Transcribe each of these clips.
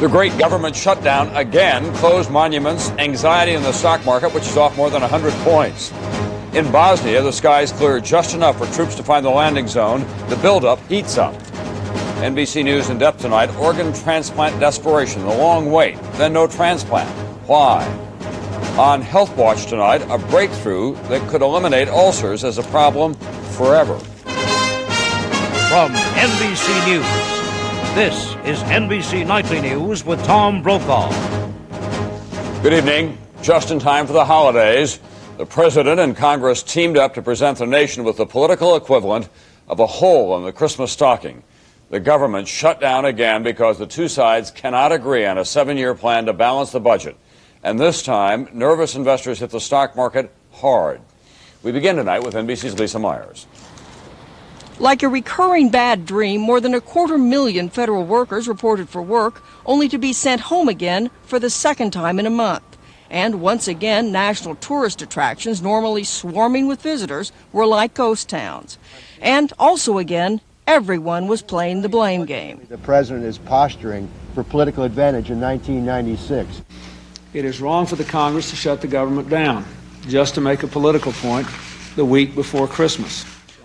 The great government shutdown again closed monuments, anxiety in the stock market, which is off more than 100 points. In Bosnia, the skies cleared just enough for troops to find the landing zone. The buildup heats up. NBC News in depth tonight, organ transplant desperation, the long wait, then no transplant. Why? On Health Watch tonight, a breakthrough that could eliminate ulcers as a problem forever. From NBC News, this is NBC Nightly News with Tom Brokaw. Good evening. Just in time for the holidays, the President and Congress teamed up to present the nation with the political equivalent of a hole in the Christmas stocking. The government shut down again because the two sides cannot agree on a 7-year plan to balance the budget. And this time, nervous investors hit the stock market hard. We begin tonight with NBC's Lisa Myers. Like a recurring bad dream, more than 250,000 federal workers reported for work, only to be sent home again for the second time in a month. And once again, national tourist attractions, normally swarming with visitors, were like ghost towns. And also again, everyone was playing the blame game. The president is posturing for political advantage in 1996. It is wrong for the Congress to shut the government down just to make a political point the week before Christmas.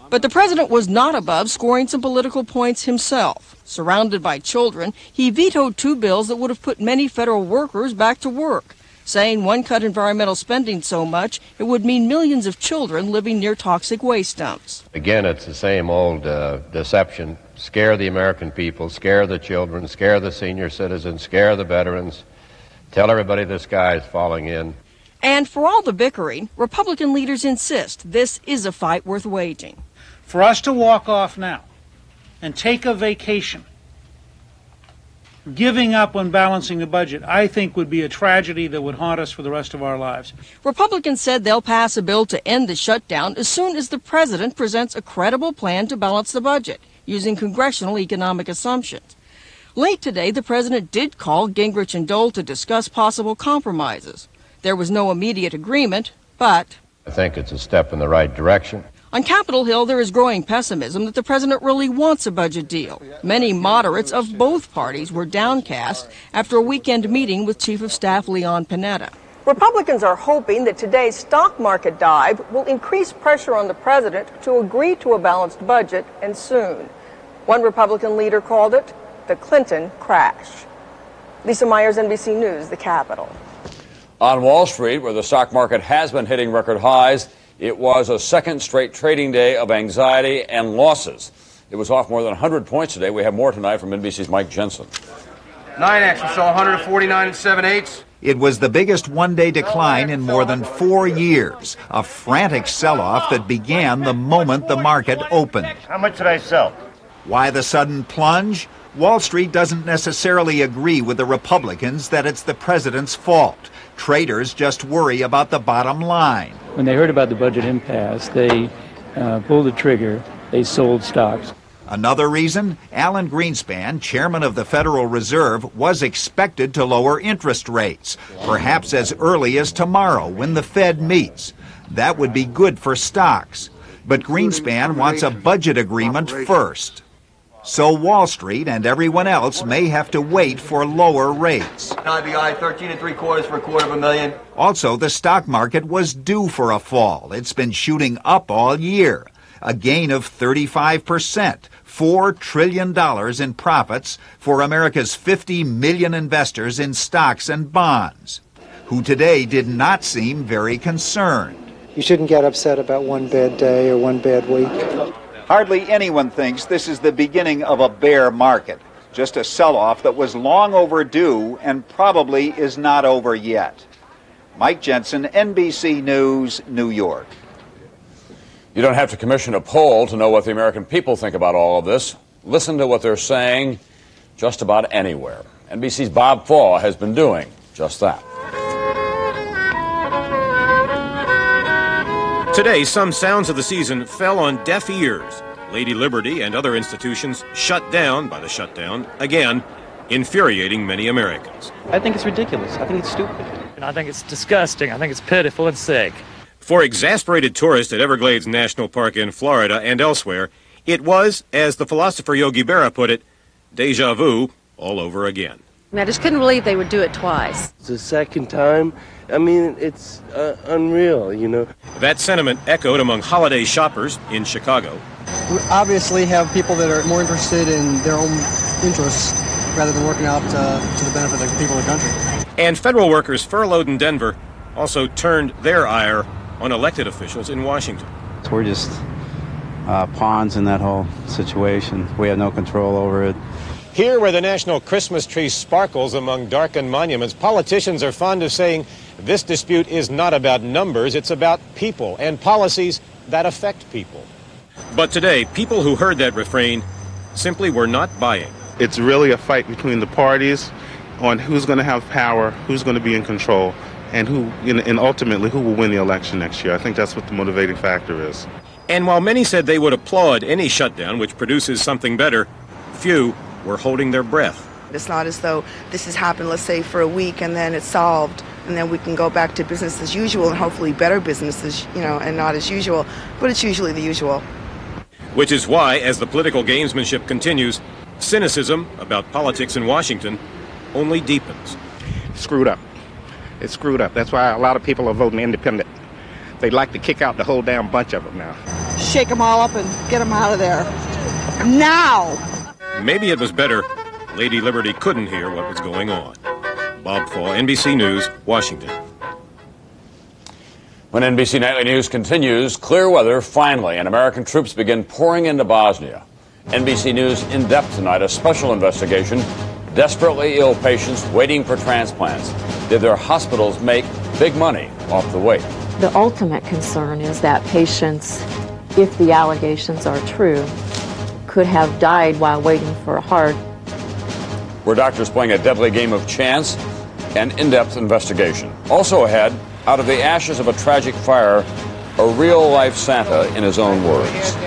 But the president was not above scoring some political points himself. Surrounded by children, he vetoed 2 bills that would have put many federal workers back to work, saying one cut environmental spending so much it would mean millions of children living near toxic waste dumps. Again, it's the same old deception. Scare the American people, scare the children, scare the senior citizens, scare the veterans. Tell everybody the sky is falling in. And for all the bickering, Republican leaders insist this is a fight worth waging. For us to walk off now and take a vacation, giving up on balancing the budget, I think would be a tragedy that would haunt us for the rest of our lives. Republicans said they'll pass a bill to end the shutdown as soon as the president presents a credible plan to balance the budget using congressional economic assumptions. Late today, the president did call Gingrich and Dole to discuss possible compromises. There was no immediate agreement, but I think it's a step in the right direction. On Capitol Hill, there is growing pessimism that the president really wants a budget deal. Many moderates of both parties were downcast after a weekend meeting with Chief of Staff Leon Panetta. Republicans are hoping that today's stock market dive will increase pressure on the president to agree to a balanced budget, and soon. One Republican leader called it the Clinton crash. Lisa Myers, NBC News, the Capitol. On Wall Street, where the stock market has been hitting record highs, it was a second straight trading day of anxiety and losses. It was off more than 100 points today. We have more tonight from NBC's Mike Jensen. NYMEX we saw 149 7/8. It was the biggest one-day decline in more than 4 years, a frantic sell-off that began the moment the market opened. How much did I sell? Why the sudden plunge? Wall Street doesn't necessarily agree with the Republicans that it's the president's fault. Traders just worry about the bottom line. When they heard about the budget impasse, they pulled the trigger. They sold stocks. Another reason? Alan Greenspan, chairman of the Federal Reserve, was expected to lower interest rates, perhaps as early as tomorrow when the Fed meets. That would be good for stocks. But Greenspan wants a budget agreement first. So Wall Street and everyone else may have to wait for lower rates. IBI 13 3/4 for $250,000. Also, the stock market was due for a fall. It's been shooting up all year. A gain of 35%, $4 trillion in profits for America's 50 million investors in stocks and bonds, who today did not seem very concerned. You shouldn't get upset about one bad day or one bad week. Hardly anyone thinks this is the beginning of a bear market, just a sell-off that was long overdue and probably is not over yet. Mike Jensen, NBC News, New York. You don't have to commission a poll to know what the American people think about all of this. Listen to what they're saying just about anywhere. NBC's Bob Faw has been doing just that. Today, some sounds of the season fell on deaf ears. Lady Liberty and other institutions shut down by the shutdown, again, infuriating many Americans. I think it's ridiculous. I think it's stupid. And I think it's disgusting. I think it's pitiful and sick. For exasperated tourists at Everglades National Park in Florida and elsewhere, it was, as the philosopher Yogi Berra put it, deja vu all over again. I just couldn't believe they would do it twice. It's the second time. I mean, it's unreal, you know. That sentiment echoed among holiday shoppers in Chicago. We obviously have people that are more interested in their own interests rather than working out to the benefit of the people of the country. And federal workers furloughed in Denver also turned their ire on elected officials in Washington. We're just pawns in that whole situation. We have no control over it. Here, where the national Christmas tree sparkles among darkened monuments, politicians are fond of saying this dispute is not about numbers, it's about people and policies that affect people. But today, people who heard that refrain simply were not buying. It's really a fight between the parties on who's going to have power, who's going to be in control, and and ultimately who will win the election next year. I think that's what the motivating factor is. And while many said they would applaud any shutdown which produces something better, few were holding their breath. It's not as though this has happened, let's say, for a week and then it's solved and then we can go back to business as usual and hopefully better business and not as usual, but it's usually the usual. Which is why, as the political gamesmanship continues, cynicism about politics in Washington only deepens. Screwed up. It's screwed up. That's why a lot of people are voting independent. They'd like to kick out the whole damn bunch of them now. Shake them all up and get them out of there. Now! Maybe it was better Lady Liberty couldn't hear what was going on. Bob Fall, NBC News, Washington. When NBC Nightly News continues, clear weather finally, and American troops begin pouring into Bosnia. NBC News in depth tonight, a special investigation. Desperately ill patients waiting for transplants. Did their hospitals make big money off the wait? The ultimate concern is that patients, if the allegations are true, could have died while waiting for a heart. Were doctors playing a deadly game of chance? An in-depth investigation. Also ahead, out of the ashes of a tragic fire, a real-life Santa in his own words.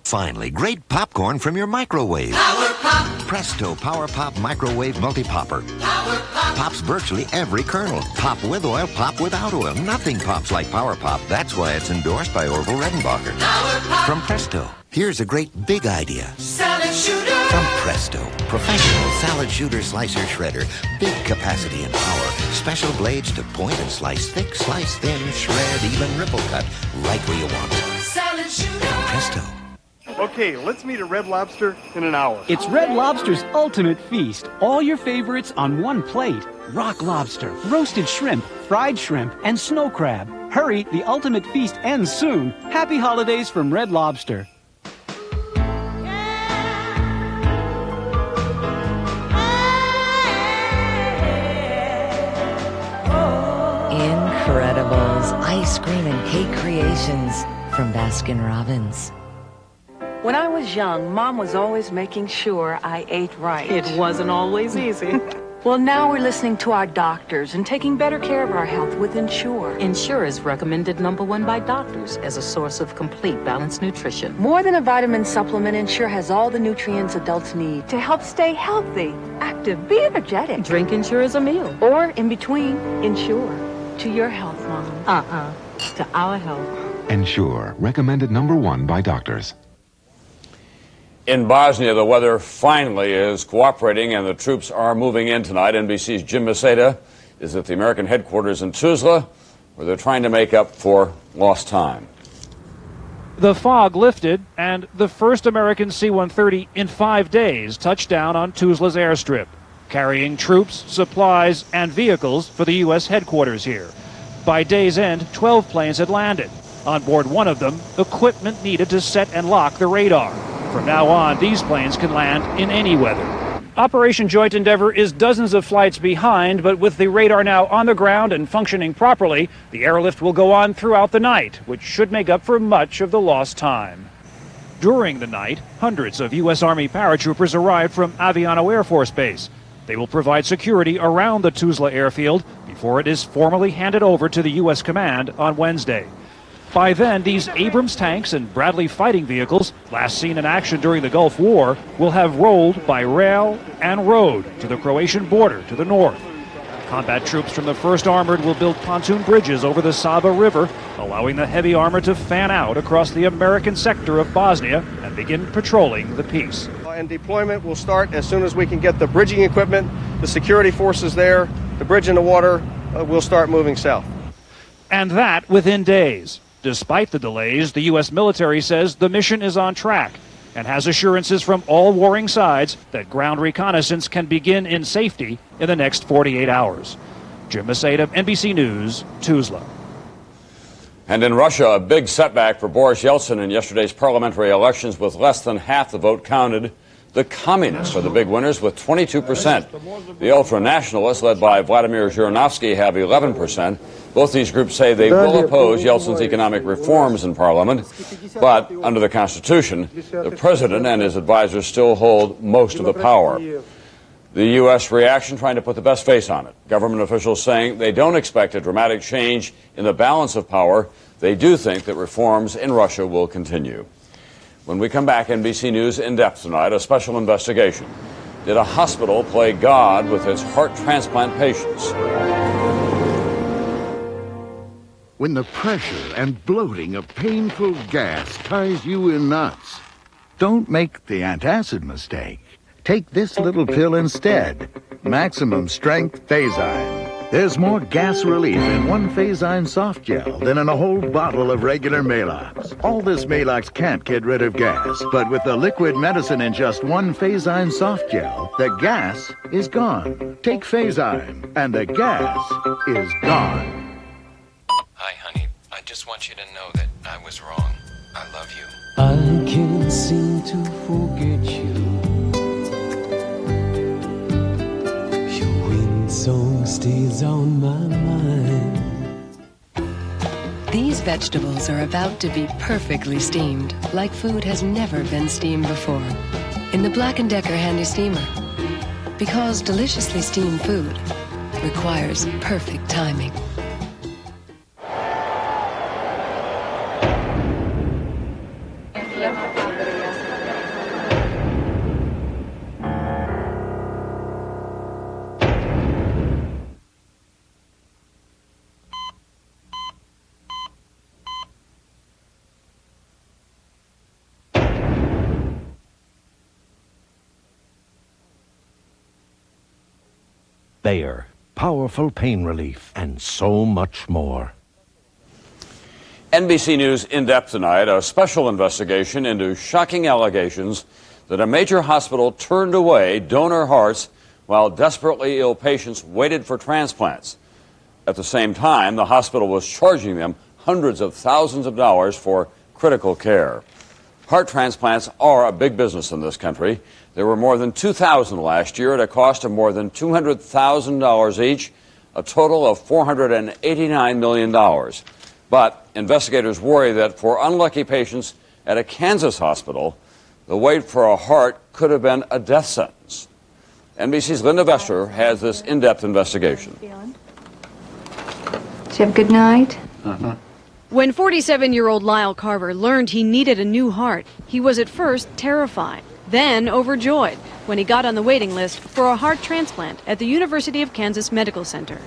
Finally, great popcorn from your microwave. Power Pop. Presto Power Pop Microwave Multi-Popper. Power Pop. Pops virtually every kernel. Pop with oil, pop without oil. Nothing pops like Power Pop. That's why it's endorsed by Orville Redenbacher. Power Pop. From Presto, here's a great big idea. Salad shooter. From Presto, professional salad shooter slicer shredder. Big capacity and power. Special blades to point and slice thick, slice thin, shred, even ripple cut. Right where you want it. Salad shooter. From Presto. Okay, let's meet at Red Lobster in an hour. It's Red Lobster's ultimate feast. All your favorites on one plate. Rock lobster, roasted shrimp, fried shrimp, and snow crab. Hurry, the ultimate feast ends soon. Happy holidays from Red Lobster. Incredibles, ice cream and cake creations from Baskin-Robbins. When I was young, Mom was always making sure I ate right. It wasn't always easy. Well, now we're listening to our doctors and taking better care of our health with Ensure. Ensure is recommended #1 by doctors as a source of complete balanced nutrition. More than a vitamin supplement, Ensure has all the nutrients adults need to help stay healthy, active, be energetic. Drink Ensure as a meal. Or in between, Ensure. To your health, Mom. To our health. Ensure, recommended #1 by doctors. In Bosnia, the weather finally is cooperating and the troops are moving in tonight. NBC's Jim Maceda is at the American headquarters in Tuzla, where they're trying to make up for lost time. The fog lifted, and the first American C-130 in 5 days touched down on Tuzla's airstrip, carrying troops, supplies, and vehicles for the U.S. headquarters here. By day's end, 12 planes had landed. On board one of them, equipment needed to set and lock the radar. From now on, these planes can land in any weather. Operation Joint Endeavor is dozens of flights behind, but with the radar now on the ground and functioning properly, the airlift will go on throughout the night, which should make up for much of the lost time. During the night, hundreds of U.S. Army paratroopers arrived from Aviano Air Force Base. They will provide security around the Tuzla airfield before it is formally handed over to the U.S. command on Wednesday. By then, these Abrams tanks and Bradley fighting vehicles, last seen in action during the Gulf War, will have rolled by rail and road to the Croatian border to the north. Combat troops from the 1st Armored will build pontoon bridges over the Sava River, allowing the heavy armor to fan out across the American sector of Bosnia and begin patrolling the peace. and deployment will start as soon as we can get the bridging equipment, the security forces there, the bridge in the water. We'll start moving south. And that within days. Despite the delays, the U.S. military says the mission is on track and has assurances from all warring sides that ground reconnaissance can begin in safety in the next 48 hours. Jim Masada of NBC News, Tuzla. And in Russia, a big setback for Boris Yeltsin in yesterday's parliamentary elections with less than half the vote counted. The communists are the big winners with 22%. The ultra-nationalists, led by Vladimir Zhirinovsky, have 11%. Both these groups say they will oppose Yeltsin's economic reforms in parliament. But under the Constitution, the president and his advisors still hold most of the power. The U.S. reaction trying to put the best face on it. Government officials saying they don't expect a dramatic change in the balance of power. They do think that reforms in Russia will continue. When we come back, NBC News In Depth tonight, a special investigation. Did a hospital play God with its heart transplant patients? When the pressure and bloating of painful gas ties you in knots, don't make the antacid mistake. Take this little pill instead. Maximum Strength Phazine. There's more gas relief in one Phazine soft gel than in a whole bottle of regular Maalox. All this Maalox can't get rid of gas, but with the liquid medicine in just one Phazine soft gel, the gas is gone. Take Phazine, and the gas is gone. Hi, honey. I just want you to know that I was wrong. I love you. I can't seem to forget you. Song stays on my mind. These vegetables are about to be perfectly steamed, like food has never been steamed before, in the Black & Decker Handy Steamer. Because deliciously steamed food requires perfect timing. Bayer, powerful pain relief, and so much more. NBC News In Depth tonight, a special investigation into shocking allegations that a major hospital turned away donor hearts while desperately ill patients waited for transplants. At the same time, the hospital was charging them hundreds of thousands of dollars for critical care. Heart transplants are a big business in this country. There were more than 2,000 last year at a cost of more than $200,000 each, a total of $489 million. But investigators worry that for unlucky patients at a Kansas hospital, the wait for a heart could have been a death sentence. NBC's Linda Vester has this in-depth investigation. Did you have a good night? Uh-huh. When 47-year-old Lyle Carver learned he needed a new heart, he was at first terrified, then overjoyed when he got on the waiting list for a heart transplant at the University of Kansas Medical Center.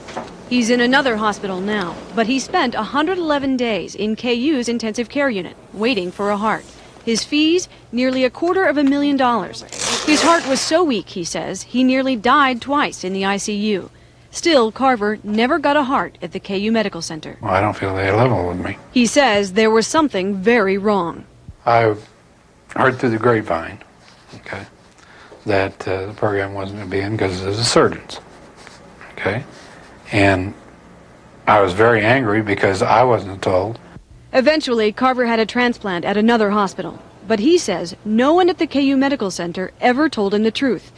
He's in another hospital now, but he spent 111 days in KU's intensive care unit waiting for a heart. His fees, nearly $250,000. His heart was so weak, he says, he nearly died twice in the ICU. Still, Carver never got a heart at the KU Medical Center. Well, I don't feel they level with me. He says there was something very wrong. I heard through the grapevine, okay, that the program wasn't going to be in because of the surgeons, okay? And I was very angry because I wasn't told. Eventually, Carver had a transplant at another hospital. But he says no one at the KU Medical Center ever told him the truth.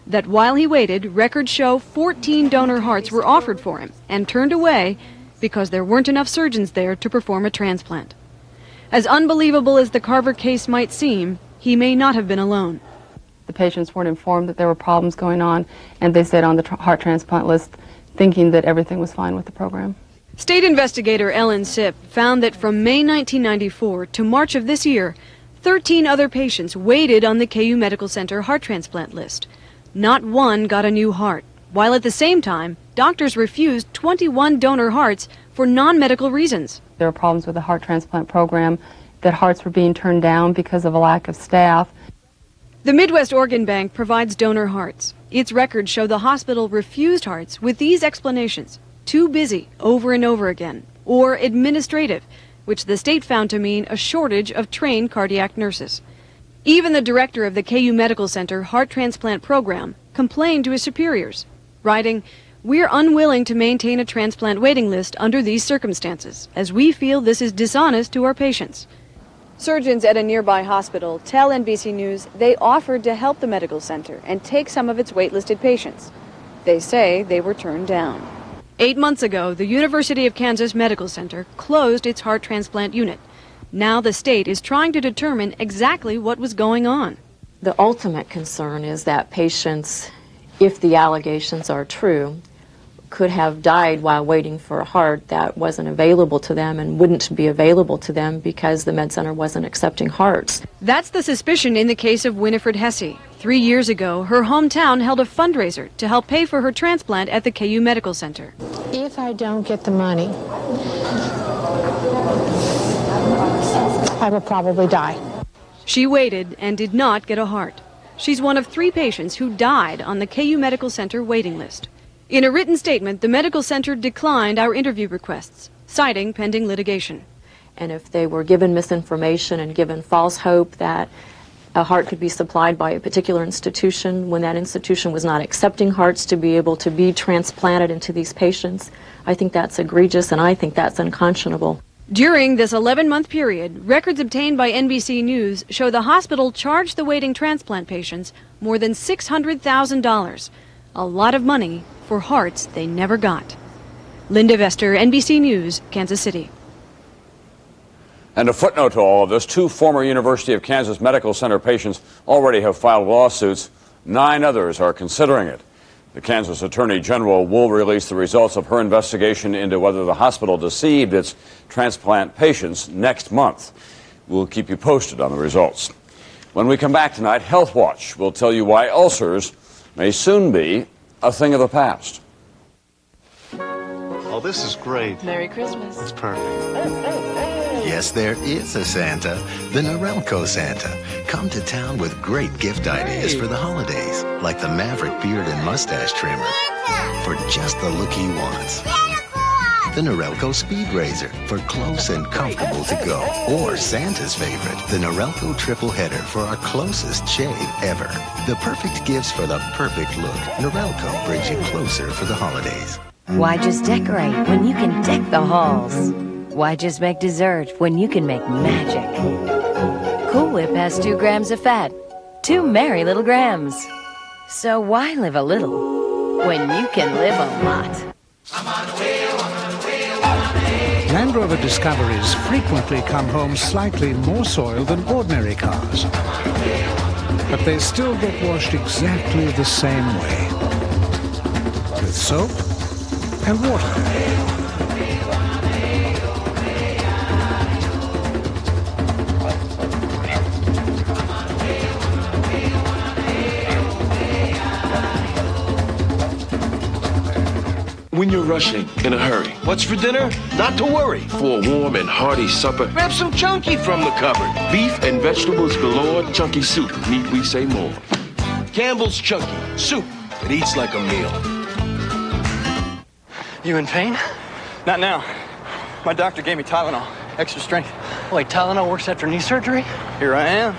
That while he waited, records show 14 donor hearts were offered for him and turned away because there weren't enough surgeons there to perform a transplant. As unbelievable as the Carver case might seem, he may not have been alone. The patients weren't informed that there were problems going on, and they stayed on the heart transplant list thinking that everything was fine with the program. State investigator Ellen Sipp found that from May 1994 to March of this year, 13 other patients waited on the KU Medical Center heart transplant list. Not one got a new heart, while at the same time, doctors refused 21 donor hearts for non-medical reasons. There were problems with the heart transplant program, that hearts were being turned down because of a lack of staff. The Midwest Organ Bank provides donor hearts. Its records show the hospital refused hearts with these explanations: too busy over and over again, or administrative, which the state found to mean a shortage of trained cardiac nurses. Even the director of the KU Medical Center heart transplant program complained to his superiors, writing, "We're unwilling to maintain a transplant waiting list under these circumstances, as we feel this is dishonest to our patients." Surgeons at a nearby hospital tell NBC News they offered to help the medical center and take some of its waitlisted patients. They say they were turned down. 8 months ago, the University of Kansas Medical Center closed its heart transplant unit. Now the state is trying to determine exactly what was going on. The ultimate concern is that patients, if the allegations are true, could have died while waiting for a heart that wasn't available to them and wouldn't be available to them because the med center wasn't accepting hearts. That's the suspicion in the case of Winifred Hesse. 3 years ago, her hometown held a fundraiser to help pay for her transplant at the KU Medical Center. If I don't get the money, I will probably die. She waited and did not get a heart. She's one of 3 patients who died on the KU Medical Center waiting list. In a written statement, the medical center declined our interview requests, citing pending litigation. And if they were given misinformation and given false hope that a heart could be supplied by a particular institution when that institution was not accepting hearts to be able to be transplanted into these patients, I think that's egregious and I think that's unconscionable. During this 11-month period, records obtained by NBC News show the hospital charged the waiting transplant patients more than $600,000, a lot of money for hearts they never got. Linda Vester, NBC News, Kansas City. And a footnote to all of this, 2 former University of Kansas Medical Center patients already have filed lawsuits. 9 others are considering it. The Kansas Attorney General will release the results of her investigation into whether the hospital deceived its transplant patients next month. We'll keep you posted on the results. When we come back tonight, Health Watch will tell you why ulcers may soon be a thing of the past. Oh, this is great. Merry Christmas. It's perfect. Yes, there is a Santa, the Norelco Santa. Come to town with great gift ideas for the holidays, like the Maverick beard and mustache trimmer for just the look he wants. The Norelco Speed Razor for close and comfortable to go. Or Santa's favorite, the Norelco Triple Header for our closest shave ever. The perfect gifts for the perfect look. Norelco brings you closer for the holidays. Why just decorate when you can deck the halls? Why just make dessert when you can make magic? Cool Whip has 2 grams of fat. 2 merry little grams. So why live a little when you can live a lot? Land Rover Discoveries frequently come home slightly more soiled than ordinary cars. But they still get washed exactly the same way. With soap and water. When you're rushing in a hurry, what's for dinner? Not to worry. For a warm and hearty supper, grab some Chunky from the cupboard. Beef and vegetables galore, Chunky soup, need we say more. Campbell's Chunky, soup that eats like a meal. You in pain? Not now. My doctor gave me Tylenol, extra strength. Wait, Tylenol works after knee surgery? Here I am.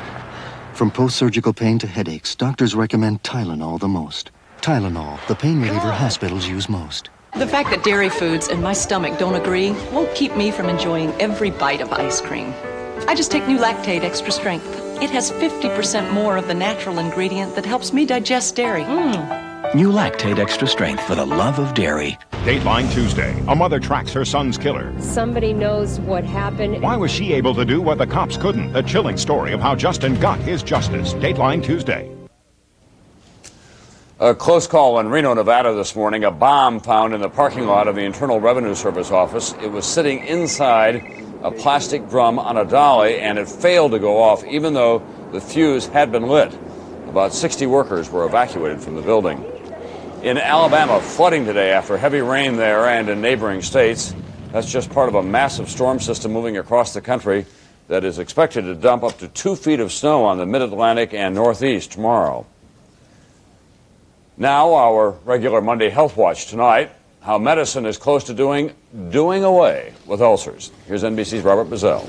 From post-surgical pain to headaches, doctors recommend Tylenol the most. Tylenol, the pain reliever hospitals use most. The fact that dairy foods and my stomach don't agree won't keep me from enjoying every bite of ice cream. I just take New Lactate Extra Strength. It has 50% more of the natural ingredient that helps me digest dairy. New Lactate Extra Strength for the love of dairy. Dateline Tuesday. A mother tracks her son's killer. Somebody knows what happened. Why was she able to do what the cops couldn't? The chilling story of how Justin got his justice. Dateline Tuesday. A close call in Reno, Nevada this morning. A bomb found in the parking lot of the Internal Revenue Service office. It was sitting inside a plastic drum on a dolly, and it failed to go off, even though the fuse had been lit. About 60 workers were evacuated from the building. In Alabama, flooding today after heavy rain there and in neighboring states. That's just part of a massive storm system moving across the country. that is expected to dump up to 2 feet of snow on the mid-Atlantic and Northeast tomorrow. Now, our regular Monday Health Watch tonight, how medicine is close to doing away with ulcers. Here's NBC's Robert Bazell.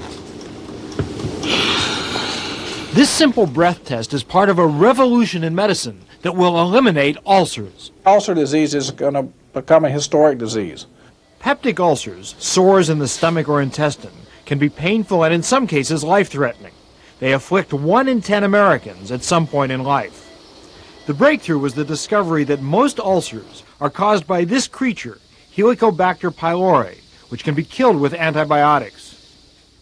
This simple breath test is part of a revolution in medicine that will eliminate ulcers. Ulcer disease is going to become a historic disease. Peptic ulcers, sores in the stomach or intestine, can be painful and in some cases life-threatening. They afflict 1 in 10 Americans at some point in life. The breakthrough was the discovery that most ulcers are caused by this creature, Helicobacter pylori, which can be killed with antibiotics.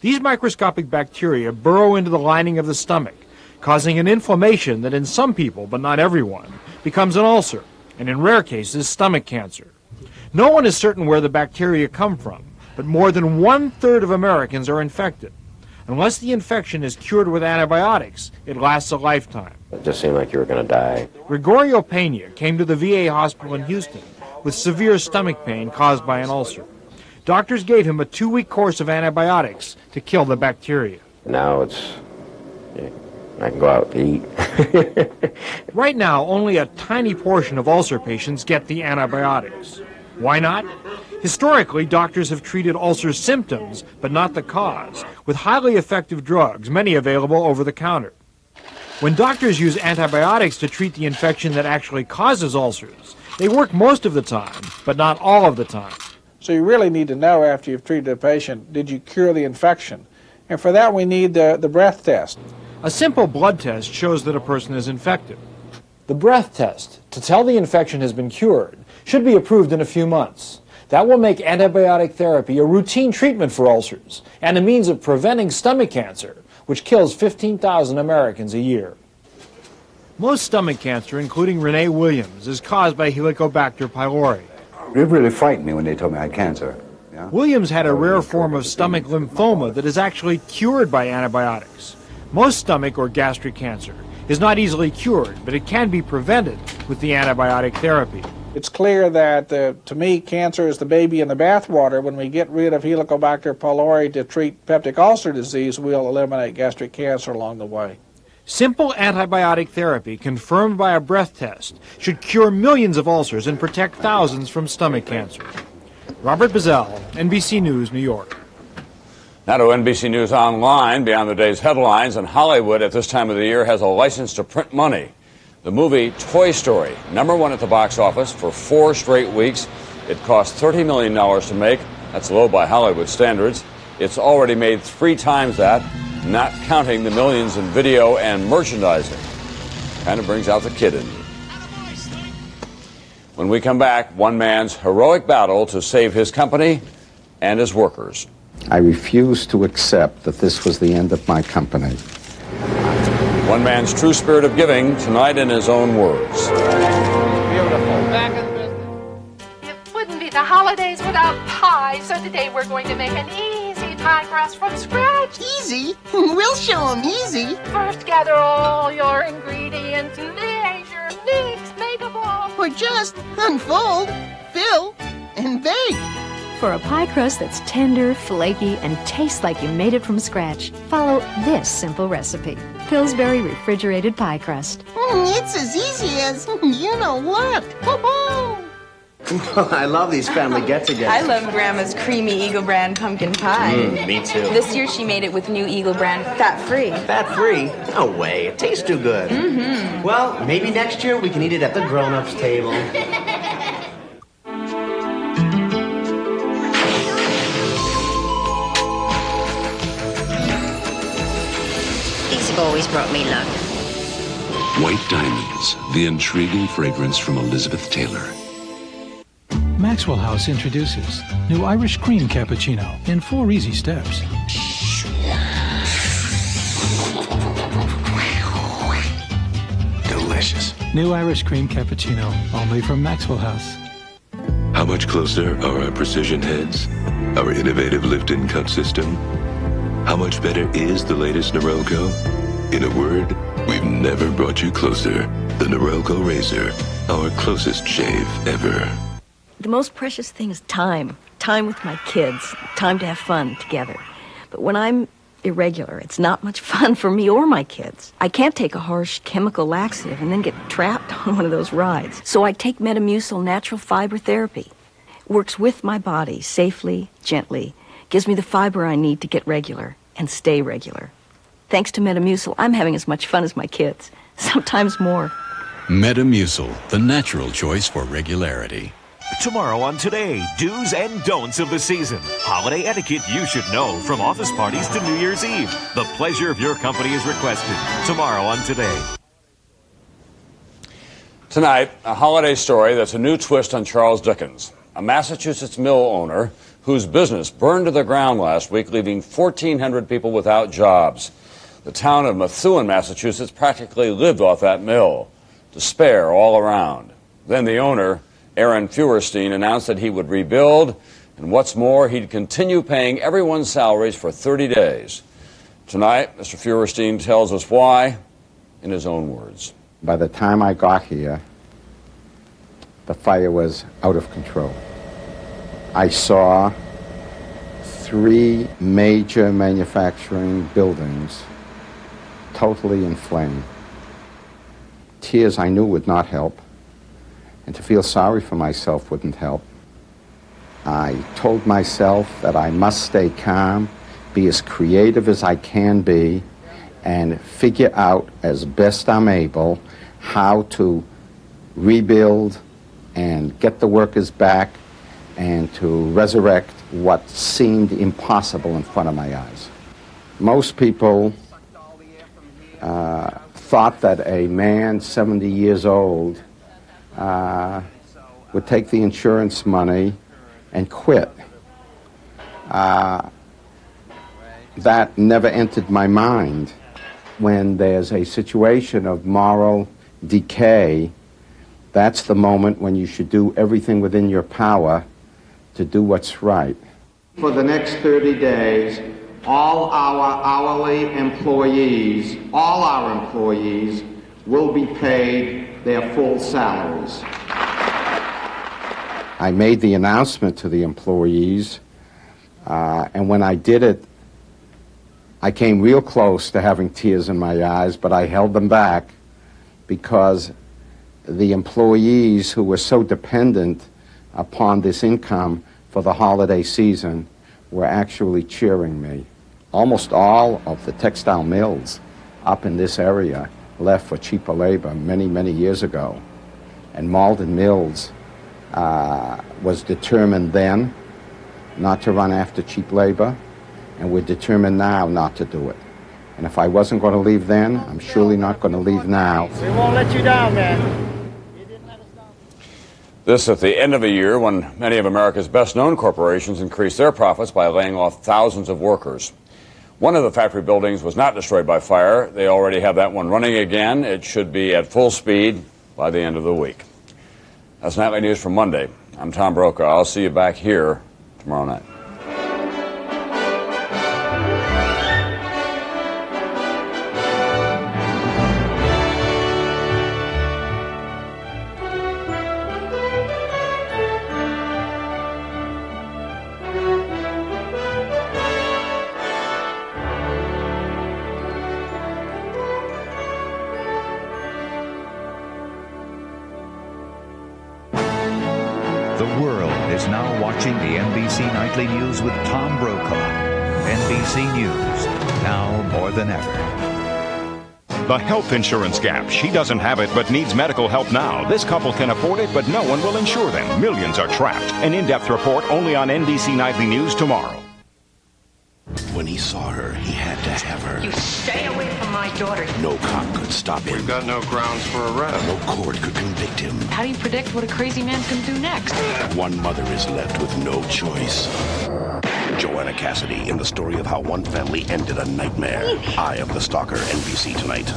These microscopic bacteria burrow into the lining of the stomach, causing an inflammation that in some people, but not everyone, becomes an ulcer, and in rare cases, stomach cancer. No one is certain where the bacteria come from, but more than 1/3 of Americans are infected. Unless the infection is cured with antibiotics, it lasts a lifetime. It just seemed like you were going to die. Gregorio Pena came to the VA hospital in Houston with severe stomach pain caused by an ulcer. Doctors gave him a 2-week course of antibiotics to kill the bacteria. Now I can go out to eat. Right now, only a tiny portion of ulcer patients get the antibiotics. Why not? Historically, doctors have treated ulcer symptoms, but not the cause, with highly effective drugs, many available over the counter. When doctors use antibiotics to treat the infection that actually causes ulcers, they work most of the time, but not all of the time. So you really need to know after you've treated a patient, did you cure the infection? And for that we need the breath test. A simple blood test shows that a person is infected. The breath test, to tell the infection has been cured, should be approved in a few months. That will make antibiotic therapy a routine treatment for ulcers and a means of preventing stomach cancer, which kills 15,000 Americans a year. Most stomach cancer, including Renee Williams, is caused by Helicobacter pylori. It really frightened me when they told me I had cancer. Yeah? Williams had a rare form of stomach lymphoma that is actually cured by antibiotics. Most stomach or gastric cancer is not easily cured, but it can be prevented with the antibiotic therapy. It's clear that, to me, cancer is the baby in the bathwater. When we get rid of Helicobacter pylori to treat peptic ulcer disease, we'll eliminate gastric cancer along the way. Simple antibiotic therapy confirmed by a breath test should cure millions of ulcers and protect thousands from stomach cancer. Robert Bazell, NBC News, New York. Now to NBC News Online. Beyond the day's headlines, and Hollywood at this time of the year has a license to print money. The movie Toy Story, #1 at the box office for 4 straight weeks. It cost $30 million to make. That's low by Hollywood standards. It's already made 3 times that, not counting the millions in video and merchandising. Kind of brings out the kid in you. When we come back, one man's heroic battle to save his company and his workers. I refuse to accept that this was the end of my company. One man's true spirit of giving tonight in his own words. It wouldn't be the holidays without pie, so today we're going to make an easy pie crust from scratch. Easy? We'll show them easy. First, gather all your ingredients, measure, mix, make a ball. Or just unfold, fill, and bake. For a pie crust that's tender, flaky, and tastes like you made it from scratch, follow this simple recipe. Pillsbury refrigerated pie crust. It's as easy as you know what. I love these family get-togethers. I love Grandma's creamy Eagle Brand pumpkin pie. Me too. This year she made it with new Eagle Brand fat-free. Fat-free? No way. It tastes too good. Mm-hmm. Well, maybe next year we can eat it at the grown-ups table. These have always brought me luck. White Diamonds, the intriguing fragrance from Elizabeth Taylor. Maxwell House introduces new Irish cream cappuccino in 4 easy steps. Delicious. New Irish cream cappuccino, only from Maxwell House. How much closer are our precision heads? Our innovative lift and cut system? How much better is the latest Norelco? In a word, we've never brought you closer. The Norelco Razor, our closest shave ever. The most precious thing is time. Time with my kids. Time to have fun together. But when I'm irregular. It's not much fun for me or my kids. I can't take a harsh chemical laxative and then get trapped on one of those rides. So I take Metamucil natural fiber therapy. Works with my body safely, gently. Gives me the fiber I need to get regular and stay regular. Thanks to Metamucil, I'm having as much fun as my kids. Sometimes more. Metamucil, the natural choice for regularity. Tomorrow on Today, do's and don'ts of the season. Holiday etiquette you should know, from office parties to New Year's Eve. The pleasure of your company is requested. Tomorrow on Today. Tonight, a holiday story that's a new twist on Charles Dickens. A Massachusetts mill owner whose business burned to the ground last week, leaving 1,400 people without jobs. The town of Methuen, Massachusetts, practically lived off that mill. Despair all around. Then the owner, Aaron Feuerstein, announced that he would rebuild, and what's more, he'd continue paying everyone's salaries for 30 days. Tonight, Mr. Feuerstein tells us why in his own words. By the time I got here, the fire was out of control. I saw 3 major manufacturing buildings totally in flame. Tears I knew would not help, and to feel sorry for myself wouldn't help. I told myself that I must stay calm, be as creative as I can be, and figure out as best I'm able how to rebuild and get the workers back and to resurrect what seemed impossible in front of my eyes. Most people thought that a man 70 years old would take the insurance money and quit. That never entered my mind. When there's a situation of moral decay, that's the moment when you should do everything within your power to do what's right. For the next 30 days, all our hourly employees, will be paid their full salaries. I made the announcement to the employees, and when I did it, I came real close to having tears in my eyes, but I held them back because the employees who were so dependent upon this income for the holiday season were actually cheering me. Almost all of the textile mills up in this area left for cheaper labor many, many years ago. And Malden Mills was determined then not to run after cheap labor, and we're determined now not to do it. And if I wasn't going to leave then, I'm surely not going to leave now. We won't let you down, man. This at the end of a year when many of America's best-known corporations increased their profits by laying off thousands of workers. One of the factory buildings was not destroyed by fire. They already have that one running again. It should be at full speed by the end of the week. That's Nightly News for Monday. I'm Tom Brokaw. I'll see you back here tomorrow night. The world is now watching the NBC Nightly News with Tom Brokaw. NBC News, now more than ever. The health insurance gap. She doesn't have it but needs medical help now. This couple can afford it, but no one will insure them. Millions are trapped. An in-depth report only on NBC Nightly News tomorrow. When he saw her, he had to have her. You stay away from my daughter. No cop could stop him. We've got no grounds for arrest. No court could convict him. How do you predict what a crazy man's going to do next? One mother is left with no choice. Joanna Cassidy in the story of how one family ended a nightmare. Eye of the Stalker, NBC tonight.